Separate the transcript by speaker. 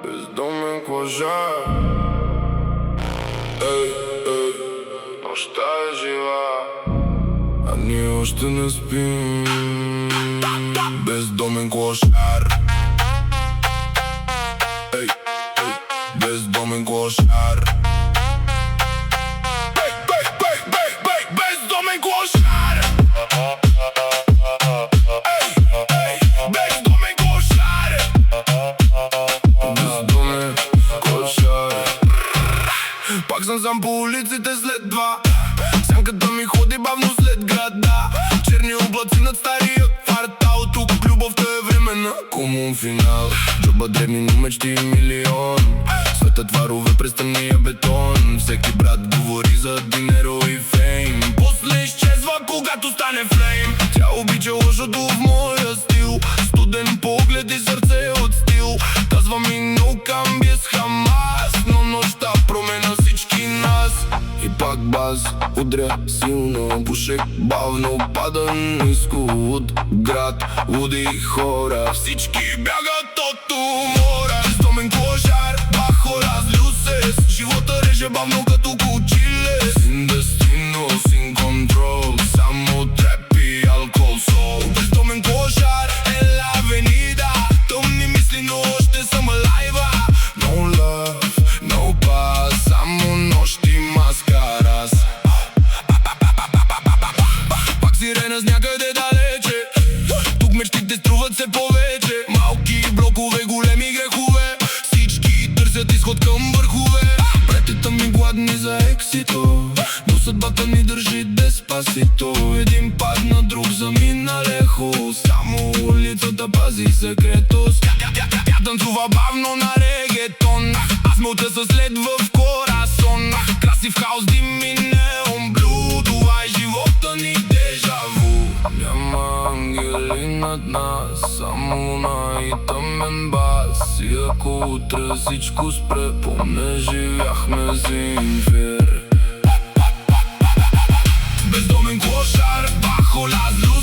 Speaker 1: Бездомен кожар. Нощта е жива, а ние още не спим. Бездомен клошар. Бездомен клошар. Бездомен клошар. Бездомен клошар. Бездомен клошар. Пак съм сам по улиците след два. Сянката ми ходи бавно след града. Черни облаци над стария квартал. Тук любовта е временна, комун финал. Джоба древни, но мечти и милион. Светът варове през тъмния бетон. Всеки брат говори за динеро и фейм. После изчезва, когато стане флейм. Тя обича лошото в моя стил. Студен поглед и сърце от стил. Казва ми no can be с Хамас. Но нощта променя всички нас. И пак баз, удря силно. Пушек бавно пада ниско от град. Луди хора, всички бягат от умора. Бездомен клошар, бахо разлю се. Живота реже бавно като кучиле. Sin destino, sin control. Само треп и алкохол сол. Бездомен клошар е la avenida. Тъмни мисли, но още съм лайва. No love, no paz. Само нощ и маскарас. Пак сирена с някъде далече. Тук мечтите струват се повече. Малки блокове, големи грехове. Всички търсят изход към върхове. Братята ми гладни за ексито, но съдбата ни държи деспасито. Един падна, друг замина леко. Само улицата пази секретност. Тя танцува бавно на регетон. Аз мълча със след в корасон. Красив хаос, дим и неон блю. Това е живота ни дежаву. Няма ангели над нас, само луна и тъмен бас. И ако утре всичко спре, помне живяхме Земфир. Бездомен клошар, бахо las